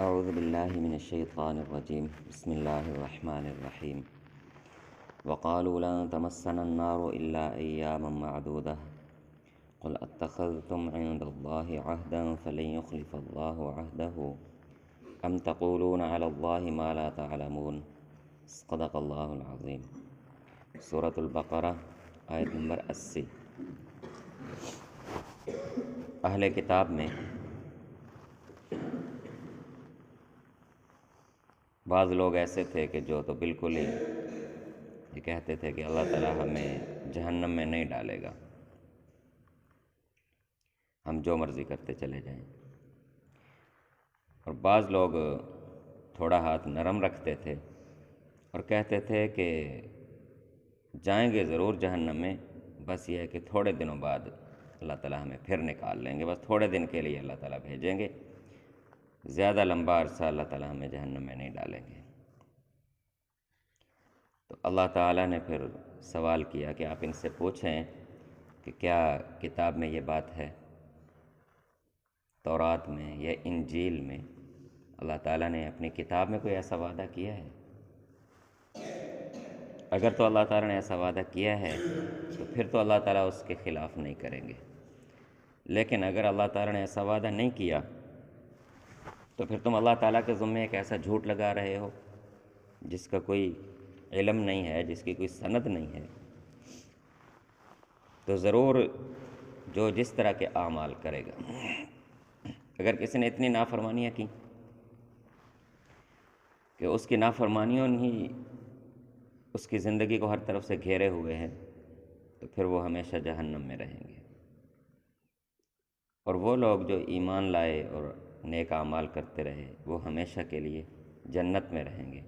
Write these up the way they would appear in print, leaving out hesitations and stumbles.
اعوذ باللہ من الشیطان الرجیم بسم اللہ الرحمن الرحیم وقالوا لن تمسنا النار الا ایاما معدودہ قل اتخذتم عند اللہ عہدا فلن یخلف اللہ عہدہ ام تقولون علی اللہ ما لا تعلمون صدق اللہ العظیم۔ سورۃ البقرہ آیت نمبر 80۔ اہل کتاب میں بعض لوگ ایسے تھے کہ جو تو بالکل ہی یہ کہتے تھے کہ اللہ تعالیٰ ہمیں جہنم میں نہیں ڈالے گا، ہم جو مرضی کرتے چلے جائیں۔ اور بعض لوگ تھوڑا ہاتھ نرم رکھتے تھے اور کہتے تھے کہ جائیں گے ضرور جہنم میں، بس یہ ہے کہ تھوڑے دنوں بعد اللہ تعالیٰ ہمیں پھر نکال لیں گے، بس تھوڑے دن کے لیے اللہ تعالیٰ بھیجیں گے، زیادہ لمبا عرصہ اللہ تعالیٰ ہمیں جہنم میں نہیں ڈالیں گے۔ تو اللہ تعالیٰ نے پھر سوال کیا کہ آپ ان سے پوچھیں کہ کیا کتاب میں یہ بات ہے، تورات میں یا انجیل میں اللہ تعالیٰ نے اپنی کتاب میں کوئی ایسا وعدہ کیا ہے؟ اگر تو اللہ تعالیٰ نے ایسا وعدہ کیا ہے تو پھر تو اللہ تعالیٰ اس کے خلاف نہیں کریں گے، لیکن اگر اللہ تعالیٰ نے ایسا وعدہ نہیں کیا تو پھر تم اللہ تعالیٰ کے ذمے ایک ایسا جھوٹ لگا رہے ہو جس کا کوئی علم نہیں ہے، جس کی کوئی سند نہیں ہے۔ تو ضرور جو جس طرح کے اعمال کرے گا، اگر کسی نے اتنی نافرمانیاں کی کہ اس کی نافرمانیوں ہی اس کی زندگی کو ہر طرف سے گھیرے ہوئے ہیں، تو پھر وہ ہمیشہ جہنم میں رہیں گے۔ اور وہ لوگ جو ایمان لائے اور نیک اعمال کرتے رہے وہ ہمیشہ کے لیے جنت میں رہیں گے۔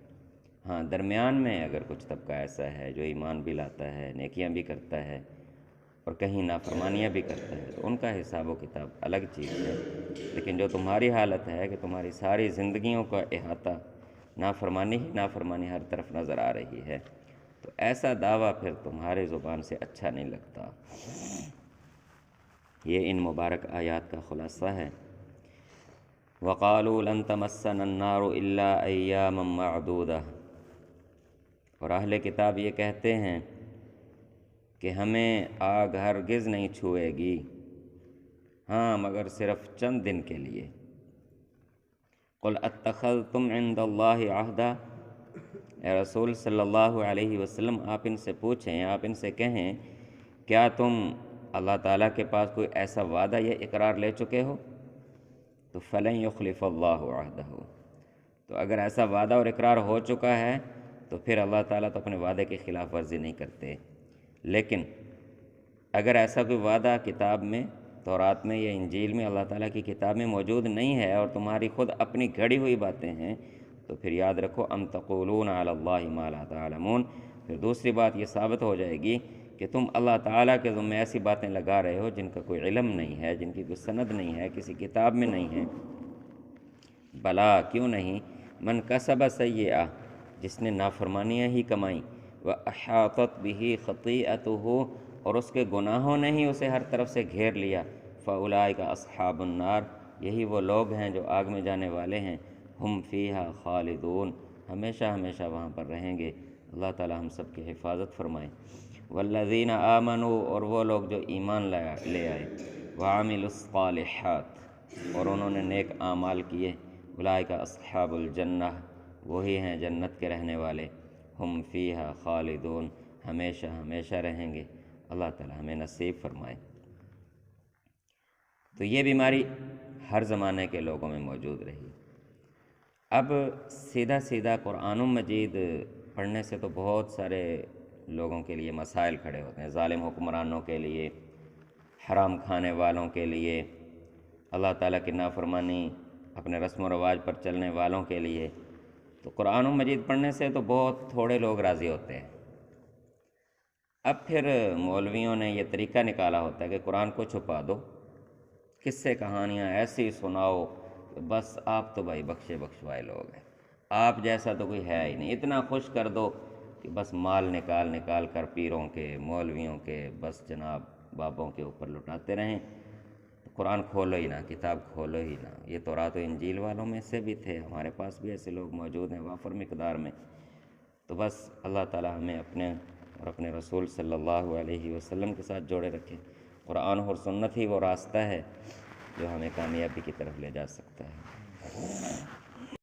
ہاں، درمیان میں اگر کچھ طبقہ ایسا ہے جو ایمان بھی لاتا ہے، نیکیاں بھی کرتا ہے اور کہیں نافرمانیاں بھی کرتا ہے، تو ان کا حساب و کتاب الگ چیز ہے۔ لیکن جو تمہاری حالت ہے کہ تمہاری ساری زندگیوں کا احاطہ نافرمانی ہی نافرمانی ہر طرف نظر آ رہی ہے، تو ایسا دعویٰ پھر تمہارے زبان سے اچھا نہیں لگتا۔ یہ ان مبارک آیات کا خلاصہ ہے۔ وَقَالُوا لَن تَمَسَّنَا النَّارُ إِلَّا أَيَّامًا مَّعْدُودَةً، اور اہل کتاب یہ کہتے ہیں کہ ہمیں آگ ہرگز نہیں چھوئے گی، ہاں مگر صرف چند دن کے لیے۔ قُلْ أَتَّخَذْتُمْ عِندَ اللَّهِ عَهْدًا، اے رسول صلی اللہ علیہ وسلم آپ ان سے پوچھیں، آپ ان سے کہیں کیا تم اللہ تعالیٰ کے پاس کوئی ایسا وعدہ یا اقرار لے چکے ہو؟ تو فَلَن يُخْلِفَ اللَّهُ عَهْدَهُ، تو اگر ایسا وعدہ اور اقرار ہو چکا ہے تو پھر اللہ تعالیٰ تو اپنے وعدے کی خلاف ورزی نہیں کرتے۔ لیکن اگر ایسا کوئی وعدہ کتاب میں، تورات میں یا انجیل میں، اللہ تعالیٰ کی کتاب میں موجود نہیں ہے اور تمہاری خود اپنی گھڑی ہوئی باتیں ہیں، تو پھر یاد رکھو ام تقولون علی اللہ ما لا تعلمون، پھر دوسری بات یہ ثابت ہو جائے گی کہ تم اللہ تعالیٰ کے ذمہ ایسی باتیں لگا رہے ہو جن کا کوئی علم نہیں ہے، جن کی کوئی سند نہیں ہے، کسی کتاب میں نہیں ہے۔ بلا کیوں نہیں، من کسب سیئہ، جس نے نافرمانیاں ہی کمائیں، وَأَحَاطَتْ بِهِ خَطِیئَتُهُ، اور اس کے گناہوں نے ہی اسے ہر طرف سے گھیر لیا، فَأُولَٰئِکَ أَصْحَابُ النَّارِ، یہی وہ لوگ ہیں جو آگ میں جانے والے ہیں، ہم فیہا خالدون، ہمیشہ ہمیشہ وہاں پر رہیں گے۔ اللہ تعالی ہم سب کی حفاظت فرمائے۔ والذین آمنوا، اور وہ لوگ جو ایمان لے آئے، وعملوا الصالحات، اور انہوں نے نیک اعمال کیے، اولئک اصحاب الجنہ، وہی ہیں جنت کے رہنے والے، ہم فیہا خالدون، ہمیشہ ہمیشہ رہیں گے۔ اللہ تعالی ہمیں نصیب فرمائے۔ تو یہ بیماری ہر زمانے کے لوگوں میں موجود رہی۔ اب سیدھا سیدھا قرآن مجید پڑھنے سے تو بہت سارے لوگوں کے لیے مسائل کھڑے ہوتے ہیں، ظالم حکمرانوں کے لیے، حرام کھانے والوں کے لیے، اللہ تعالیٰ کی نافرمانی اپنے رسم و رواج پر چلنے والوں کے لیے۔ تو قرآن مجید پڑھنے سے تو بہت تھوڑے لوگ راضی ہوتے ہیں۔ اب پھر مولویوں نے یہ طریقہ نکالا ہوتا ہے کہ قرآن کو چھپا دو، قصے کہانیاں ایسی سناؤ کہ بس آپ تو بھائی بخشے بخشوائے لوگ ہیں، آپ جیسا تو کوئی ہے ہی نہیں، اتنا خوش کر دو کہ بس مال نکال نکال کر پیروں کے، مولویوں کے، بس جناب بابوں کے اوپر لٹاتے رہیں۔ قرآن کھولو ہی نہ، کتاب کھولو ہی نہ۔ یہ تورات و انجیل والوں میں سے بھی تھے، ہمارے پاس بھی ایسے لوگ موجود ہیں وافر مقدار میں۔ تو بس اللہ تعالی ہمیں اپنے اور اپنے رسول صلی اللہ علیہ وسلم کے ساتھ جوڑے رکھے۔ قرآن اور سنت ہی وہ راستہ ہے جو ہمیں کامیابی کی طرف لے جا سکتا ہے۔